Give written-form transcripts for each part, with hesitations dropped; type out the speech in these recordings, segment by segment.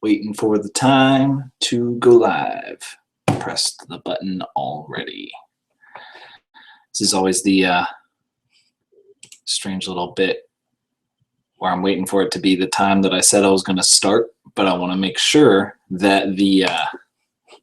Waiting for the time to go live. Pressed the button already. This is always the strange little bit where I'm waiting for it to be the time that I said I was going to start, but I want to make sure that the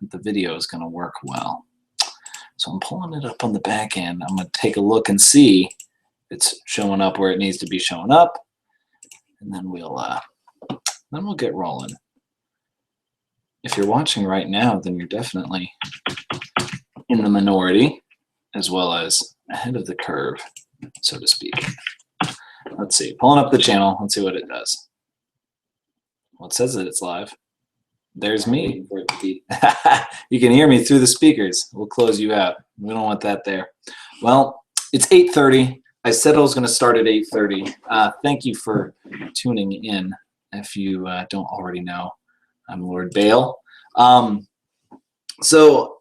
video is going to work well. So I'm pulling it up on the back end. I'm going to take a look and see if it's showing up where it needs to be showing up, and then we'll get rolling. If you're watching right now, then you're definitely in the minority, as well as ahead of the curve, so to speak. Let's see, pulling up the channel. Let's see what it does. Well, it says that it's live. There's me. You can hear me through the speakers. We'll close you out. We don't want that there. Well, it's 8:30. I said I was going to start at 8:30. Thank you for tuning in. If you don't already know, I'm Lord Bael. So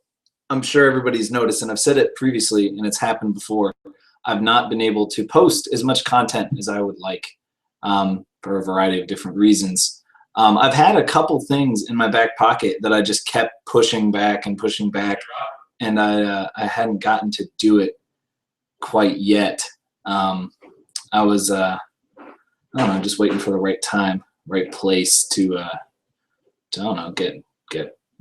I'm sure everybody's noticed, and I've said it previously, and it's happened before. I've not been able to post as much content as I would like for a variety of different reasons. I've had a couple things in my back pocket that I just kept pushing back, and I hadn't gotten to do it quite yet. I was I don't know, just waiting for the right time, right place to I don't know, get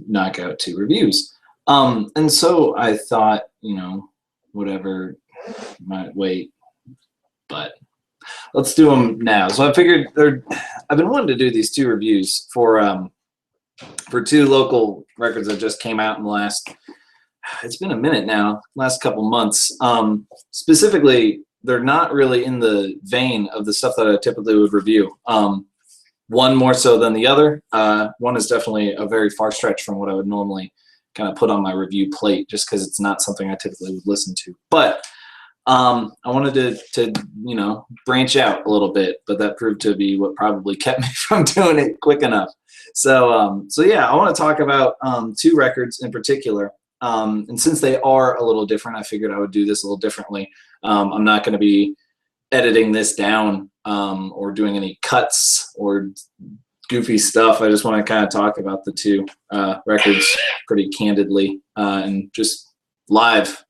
knockout to reviews. And so I thought, you know, whatever, might wait, but let's do them now. So I figured I've been wanting to do these two reviews for two local records that just came out in the last, it's been a minute now, last couple months. Specifically, they're not really in the vein of the stuff that I typically would review. One more so than the other. One is definitely a very far stretch from what I would normally kind of put on my review plate, just because it's not something I typically would listen to. But I wanted to you know, branch out a little bit, but that proved to be what probably kept me from doing it quick enough. So yeah, I want to talk about two records in particular. And since they are a little different, I figured I would do this a little differently. I'm not going to be editing this down or doing any cuts or goofy stuff. I just want to kind of talk about the two records pretty candidly and just live,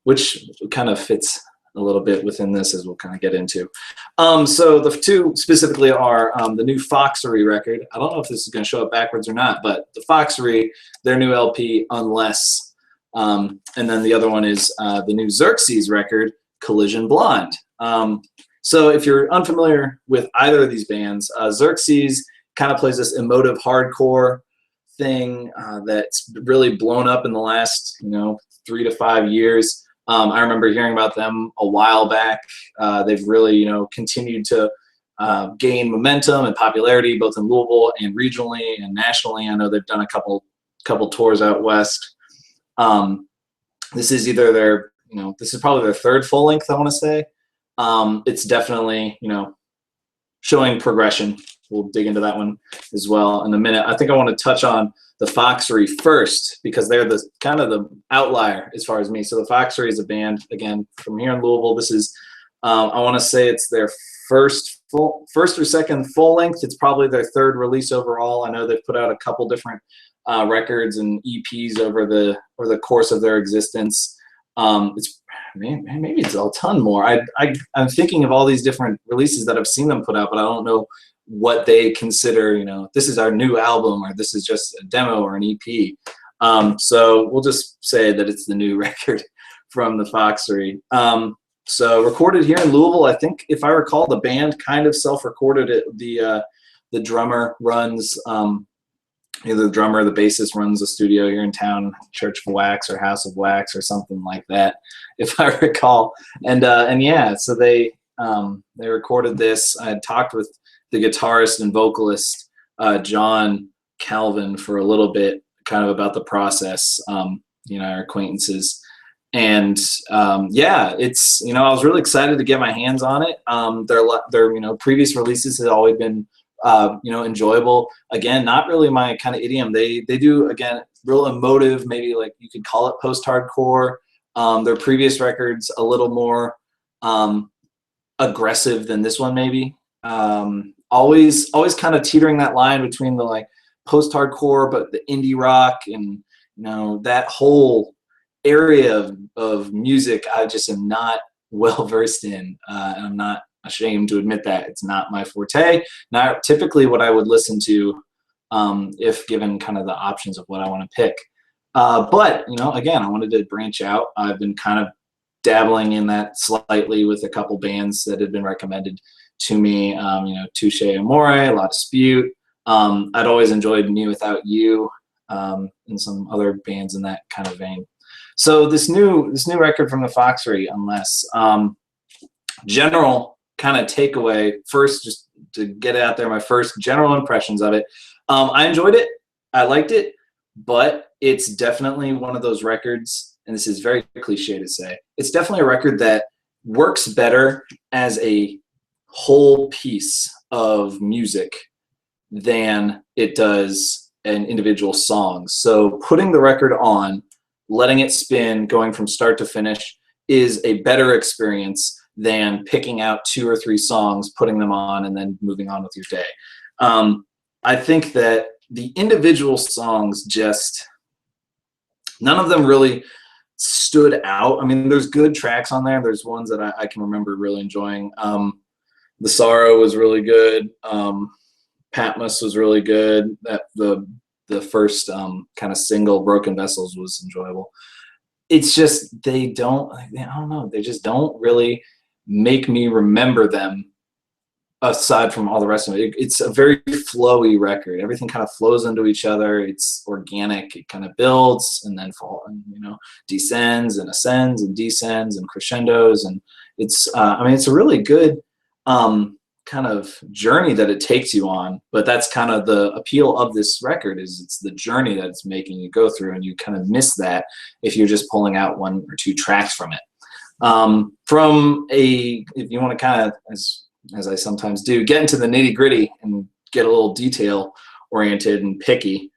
which kind of fits a little bit within this, as we'll kind of get into. So the two specifically are the new Foxery record. I don't know if this is going to show up backwards or not, but the Foxery, their new LP, Unless. And then the other one is the new Xerxes record, Collision Blonde. So if you're unfamiliar with either of these bands, Xerxes kind of plays this emotive hardcore thing that's really blown up in the last, you know, 3 to 5 years. I remember hearing about them a while back. They've really, you know, continued to gain momentum and popularity both in Louisville and regionally and nationally. I know they've done a couple tours out west. This is either their, you know, this is probably their third full length, I want to say. It's definitely, you know, showing progression. We'll dig into that one as well in a minute. I think I want to touch on the Foxery first, because they're the kind of the outlier as far as me. So the Foxery is a band, again, from here in Louisville. This is, I want to say it's their first or second full length. It's probably their third release overall. I know they've put out a couple different records and EPs over the course of their existence. It's maybe it's a ton more. I'm thinking of all these different releases that I've seen them put out, but I don't know what they consider, you know, this is our new album or this is just a demo or an EP. So we'll just say that it's the new record from the Foxery. So recorded here in Louisville. I think, if I recall, the band kind of self-recorded it. The drummer runs, either the drummer or the bassist runs a studio here in town, Church of Wax or House of Wax or something like that, if I recall. And yeah, so they recorded this. I had talked with the guitarist and vocalist John Calvin for a little bit, kind of about the process, you know, our acquaintances. And yeah, it's, you know, I was really excited to get my hands on it. Their you know, previous releases have always been you know, enjoyable. Again, not really my kind of idiom. They do, again, real emotive, maybe like you could call it post-hardcore. Their previous records a little more aggressive than this one maybe. Always kind of teetering that line between the like post-hardcore but the indie rock, and that whole area of music I just am not well versed in, and I'm not ashamed to admit that it's not my forte. Not typically what I would listen to if given kind of the options of what I want to pick. But again, I wanted to branch out. I've been kind of dabbling in that slightly with a couple bands that had been recommended to me. Touche Amore, La Dispute. I'd always enjoyed Me Without You, and some other bands in that kind of vein. So this new record from the Foxery, Unless, general kind of takeaway first, just to get it out there, my first general impressions of it. I enjoyed it. I liked it, but it's definitely one of those records, and this is very cliche to say, it's definitely a record that works better as a whole piece of music than it does an individual song. So putting the record on, letting it spin, going from start to finish is a better experience than picking out 2 or 3 songs, putting them on, and then moving on with your day. I think that the individual songs just, none of them really stood out. I mean, there's good tracks on there. There's ones that I can remember really enjoying. The Sorrow was really good. Patmos was really good. That the first kind of single, Broken Vessels, was enjoyable. It's just I don't know, they just don't really make me remember them aside from all the rest of it. It's a very flowy record. Everything kind of flows into each other. It's organic. It kind of builds and then descends and ascends and descends and crescendos. And it's it's a really good kind of journey that it takes you on. But that's kind of the appeal of this record, is it's the journey that it's making you go through, and you kind of miss that if you're just pulling out 1 or 2 tracks from it. If you want to kind of, as I sometimes do, get into the nitty-gritty and get a little detail-oriented and picky,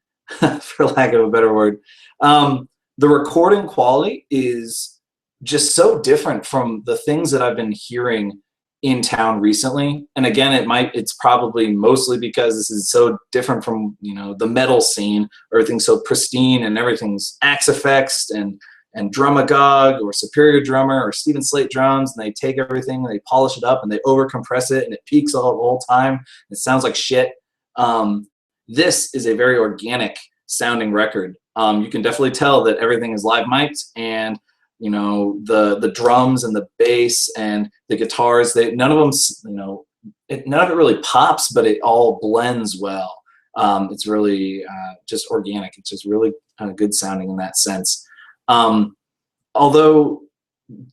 for lack of a better word. The recording quality is just so different from the things that I've been hearing in town recently. And again, it's probably mostly because this is so different from, the metal scene. Everything's so pristine and everything's Axe Effects and Drumagog or Superior Drummer or Stephen Slate drums, and they take everything and they polish it up and they over compress it and it peaks all the whole time. It sounds like shit. This is a very organic sounding record. You can definitely tell that everything is live mic'd, and the drums and the bass and the guitars, none of them, none of it really pops, but it all blends well. It's really just organic. It's just really kind of good sounding in that sense. Although,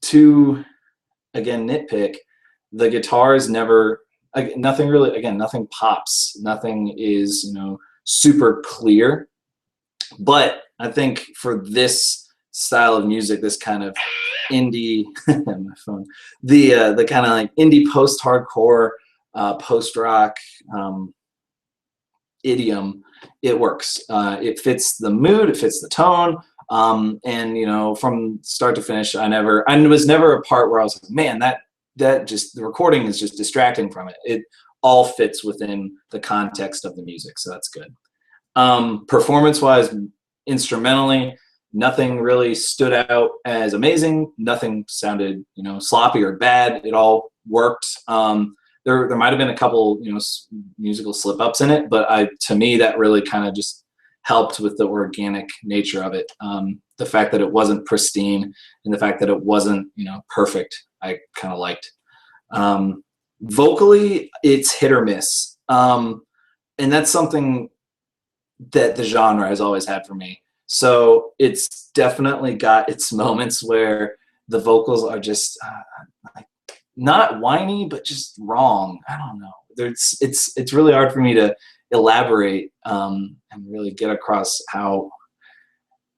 to again nitpick, the guitars nothing pops, nothing is super clear. But I think for this style of music, this kind of indie my phone, the kind of like indie post-hardcore, post-rock idiom, it works. It fits the mood, it fits the tone. And from start to finish, I was never a part where I was like, man, that just, the recording is just distracting from it. It all fits within the context of the music, so that's good. Performance-wise, instrumentally, nothing really stood out as amazing. Nothing sounded, sloppy or bad. It all worked. There might have been a couple, musical slip-ups in it, but to me, that really kind of just helped with the organic nature of it. The fact that it wasn't pristine and the fact that it wasn't, perfect, I kind of liked. Vocally, it's hit or miss. And that's something that the genre has always had for me. So it's definitely got its moments where the vocals are just not whiny, but just wrong. I don't know. It's really hard for me to elaborate and really get across how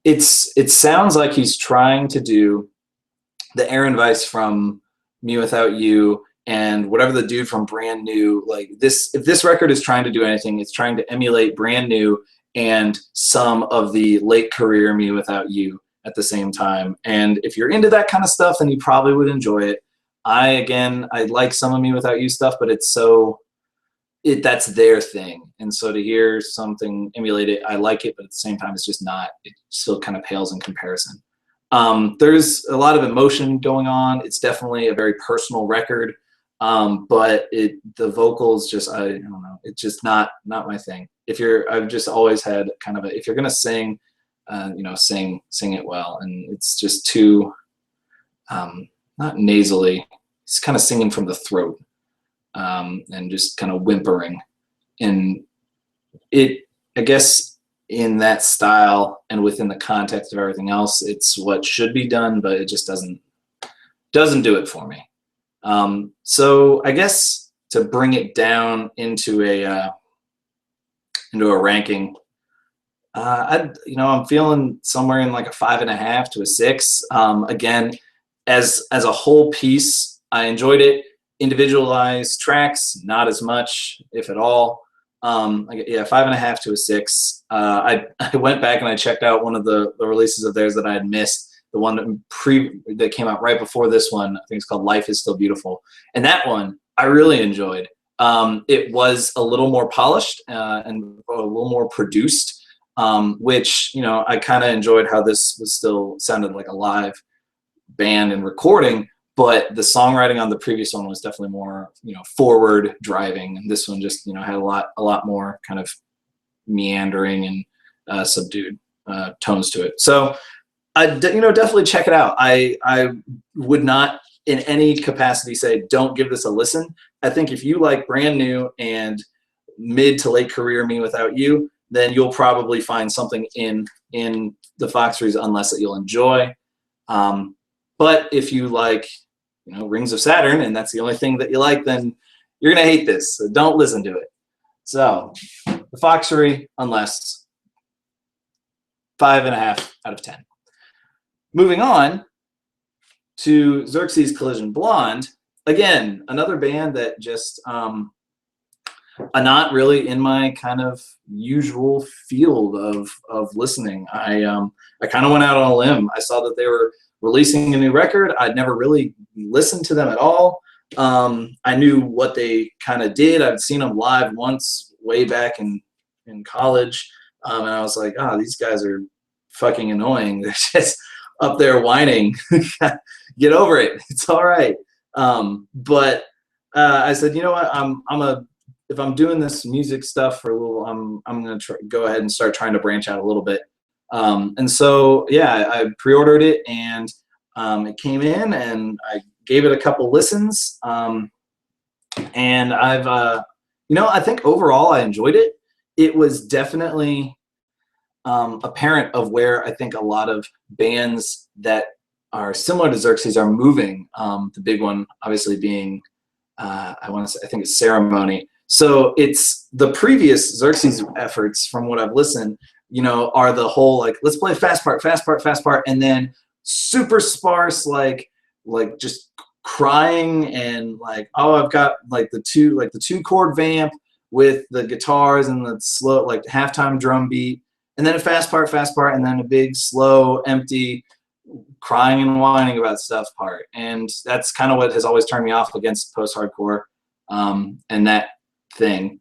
it sounds like he's trying to do the Aaron Weiss from Me Without You and whatever the dude from Brand New, like this. If this record is trying to do anything, it's trying to emulate Brand New and some of the late career Me Without You at the same time. And if you're into that kind of stuff, then you probably would enjoy it. Again, I like Some of Me Without You stuff, but it's so, that's their thing. And so to hear something emulate it, I like it, but at the same time, it's just not, it still kind of pales in comparison. There's a lot of emotion going on. It's definitely a very personal record. But the vocals just, I don't know, it's just not my thing. I've just always had kind of if you're gonna sing, sing it well, and it's just too, not nasally, it's kind of singing from the throat, and just kind of whimpering, and I guess in that style and within the context of everything else, it's what should be done, but it just doesn't do it for me. So I guess to bring it down into a ranking, I'm feeling somewhere in like a 5.5 to a 6. Again, as a whole piece, I enjoyed it. Individualized tracks, not as much, if at all. Yeah, 5.5 to a 6. I went back and I checked out one of the releases of theirs that I had missed. The one that came out right before this one, I think it's called Life is Still Beautiful. And that one I really enjoyed. It was a little more polished and a little more produced, which, I kind of enjoyed how this was still sounded like a live band and recording, but the songwriting on the previous one was definitely more, forward driving. And this one just, had a lot more kind of meandering and subdued tones to it. So, definitely check it out. I would not in any capacity say don't give this a listen. I think if you like brand new and mid to late career Me Without You, then you'll probably find something in the Foxeries Unless that you'll enjoy. But if you like, Rings of Saturn and that's the only thing that you like, then you're gonna hate this. So don't listen to it. So the Foxery Unless, 5.5 out of 10. Moving on to Xerxes Collision Blonde, again, another band that just not really in my kind of usual field of listening. I kind of went out on a limb. I saw that they were releasing a new record. I'd never really listened to them at all. I knew what they kind of did. I'd seen them live once way back in college, and I was like, these guys are fucking annoying. They're just up there whining. Get over it. It's all right. But I said, you know what? If I'm doing this music stuff for a little, I'm gonna go ahead and start trying to branch out a little bit. And so yeah, I pre-ordered it and it came in and I gave it a couple listens. And I've I think overall I enjoyed it. It was definitely apparent of where I think a lot of bands that are similar to Xerxes are moving. The big one obviously being I think it's Ceremony. So it's the previous Xerxes efforts, from what I've listened, are the whole like, let's play fast part, and then super sparse like just crying and like, I've got like the two chord vamp with the guitars and the slow like halftime drum beat, and then a fast part, and then a big slow empty crying and whining about stuff part. And that's kind of what has always turned me off against post-hardcore and that thing.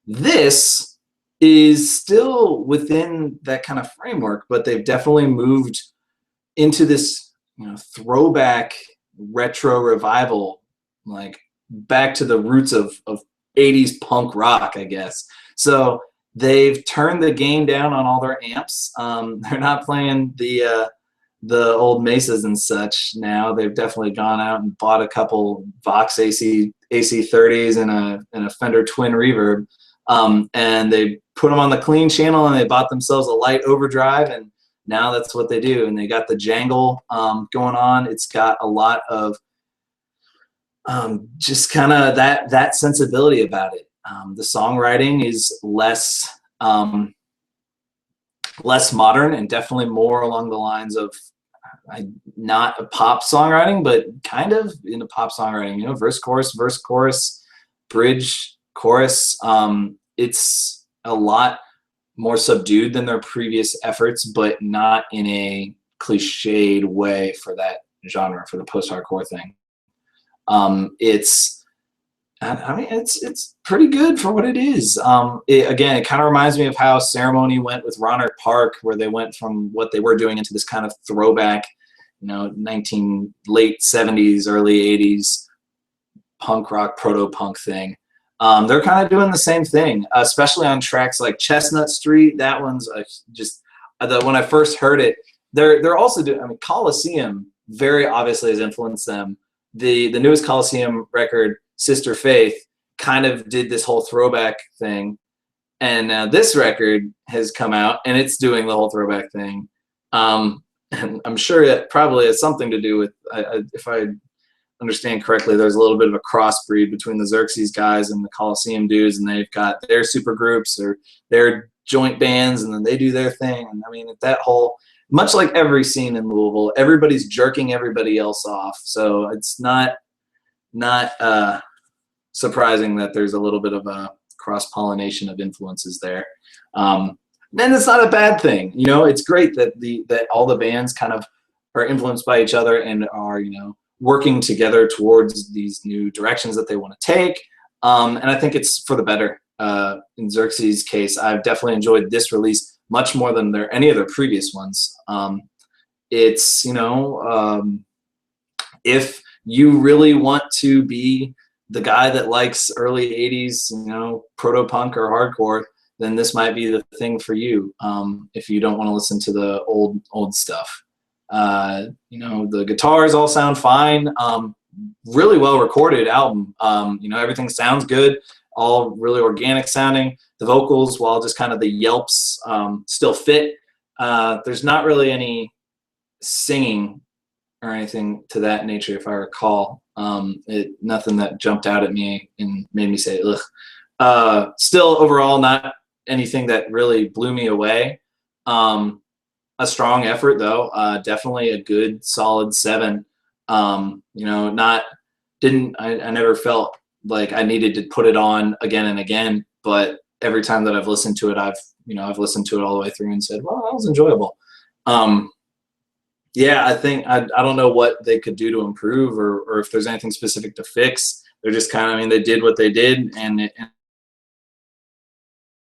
This is still within that kind of framework, but they've definitely moved into this throwback retro revival, like back to the roots of 80s punk rock, I guess. So they've turned the game down on all their amps. They're not playing the old Mesas and such now. They've definitely gone out and bought a couple Vox AC30s and a Fender Twin Reverb, and they put them on the clean channel and they bought themselves a light overdrive, and now that's what they do. And they got the jangle going on. It's got a lot of just kind of that sensibility about it. The songwriting is less modern and definitely more along the lines of not a pop songwriting, but kind of in the pop songwriting, verse, chorus, bridge, chorus. It's a lot more subdued than their previous efforts, but not in a cliched way for that genre, for the post-hardcore thing. It's I mean, it's pretty good for what it is. Again, it kind of reminds me of how Ceremony went with Ronert Park, where they went from what they were doing into this kind of throwback, late 70s, early 80s punk rock, proto-punk thing. They're kind of doing the same thing, especially on tracks like Chestnut Street. That one's when I first heard it, they're also doing. I mean, Coliseum very obviously has influenced them. The newest Coliseum record, Sister Faith, kind of did this whole throwback thing, and now this record has come out and it's doing the whole throwback thing. And I'm sure it probably has something to do with, if I understand correctly, there's a little bit of a crossbreed between the Xerxes guys and the Coliseum dudes, and they've got their super groups or their joint bands, and then they do their thing. And I mean, that whole, much like every scene in Louisville, everybody's jerking everybody else off. So it's not surprising that there's a little bit of a cross-pollination of influences there. And it's not a bad thing. It's great that that all the bands kind of are influenced by each other and are, working together towards these new directions that they want to take. And I think it's for the better. In Xerxes' case, I've definitely enjoyed this release much more than any of their previous ones. It's, if you really want to be the guy that likes early 80s, proto-punk or hardcore, then this might be the thing for you. If you don't want to listen to the old stuff. The guitars all sound fine. Really well recorded album. Everything sounds good, all really organic sounding. The vocals, while just kind of the yelps, still fit. There's not really any singing or anything to that nature, if I recall. Nothing that jumped out at me and made me say, ugh. Still, overall, not anything that really blew me away. A strong effort, though. Definitely a good, solid 7. I never felt like I needed to put it on again and again, but every time that I've listened to it, I've listened to it all the way through and said, well, that was enjoyable. Yeah, I think I don't know what they could do to improve or if there's anything specific to fix. They're just kind of, they did what they did and it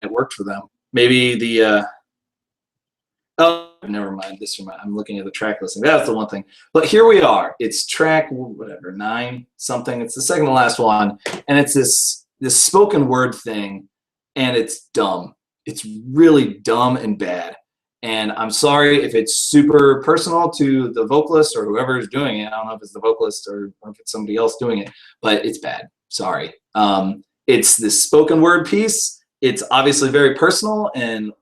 worked for them. Maybe oh, never mind. I'm looking at the track listing. That's the one thing. But here we are. It's track, 9 something. It's the second to last one. And it's this spoken word thing. And it's dumb. It's really dumb and bad. And I'm sorry if it's super personal to the vocalist or whoever is doing it. I don't know if it's the vocalist or if it's somebody else doing it. But it's bad. Sorry. It's this spoken word piece. It's obviously very personal and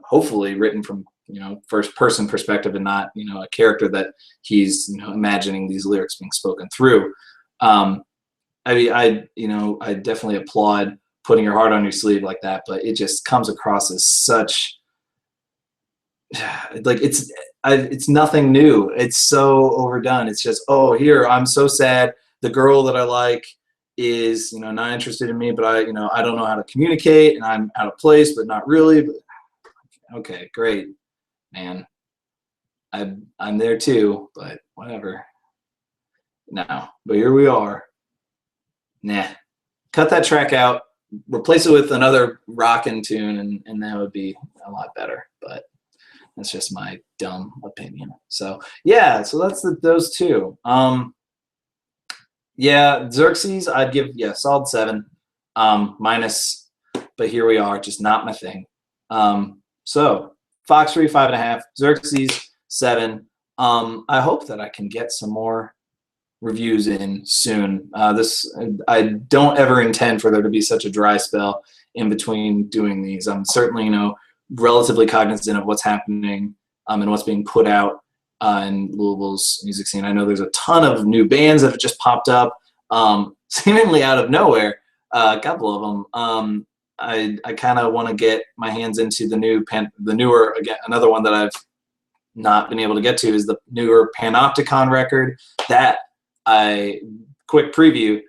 hopefully written from first person perspective and not a character that he's imagining these lyrics being spoken through. I definitely applaud putting your heart on your sleeve like that, but it just comes across as such like it's nothing new. It's so overdone. It's just, oh, here, I'm so sad. The girl that I like is not interested in me, but I don't know how to communicate and I'm out of place, but not really. But okay, great, man. I'm there too, but whatever. No, but here we are. Nah, cut that track out, replace it with another rockin' tune, and that would be a lot better. But that's just my dumb opinion. So yeah, so that's those two. Yeah, Xerxes, I'd give solid 7, minus. But here we are, just not my thing. So Foxery 5.5, Xerxes 7. I hope that I can get some more reviews in soon. I don't ever intend for there to be such a dry spell in between doing these. I'm certainly relatively cognizant of what's happening and what's being put out in Louisville's music scene. I know there's a ton of new bands that have just popped up, seemingly out of nowhere. A couple of them. I kind of want to get my hands into the newer, again, another one that I've not been able to get to is the newer Panopticon record. That quick preview,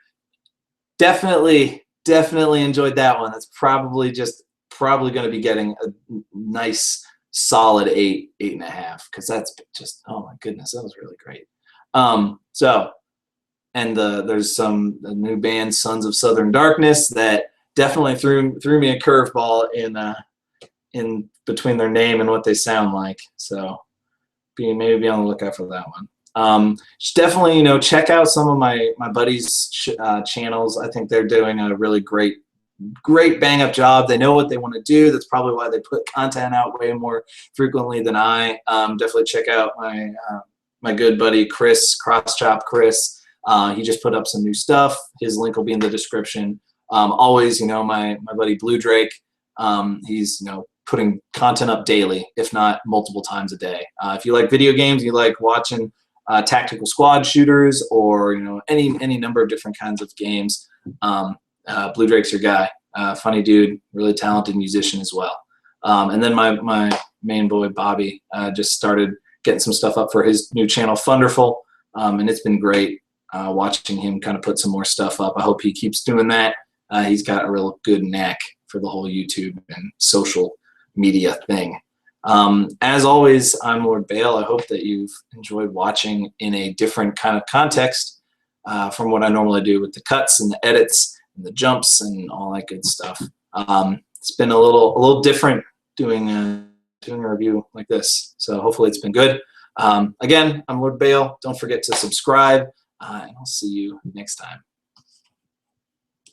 definitely enjoyed that one. That's probably going to be getting a nice solid 8.5, because that's just, oh my goodness, that was really great. So and there's a new band, Sons of Southern Darkness, that definitely threw me a curveball in between their name and what they sound like. So maybe be on the lookout for that one. Just definitely, check out some of my buddies' channels. I think they're doing a really great bang up job. They know what they want to do. That's probably why they put content out way more frequently than I. Definitely check out my good buddy Chris, Crosschop Chris. He just put up some new stuff. His link will be in the description. Always, my buddy Blue Drake. He's putting content up daily, if not multiple times a day. If you like video games, you like watching tactical squad shooters, or any number of different kinds of games, Blue Drake's your guy. Funny dude, really talented musician as well. And then my main boy Bobby just started getting some stuff up for his new channel, Funderful, and it's been great watching him kind of put some more stuff up. I hope he keeps doing that. He's got a real good knack for the whole YouTube and social media thing. As always, I'm Lord Bael. I hope that you've enjoyed watching in a different kind of context from what I normally do with the cuts and the edits and the jumps and all that good stuff. It's been a little different doing a review like this, so hopefully it's been good. Again, I'm Lord Bael. Don't forget to subscribe, and I'll see you next time.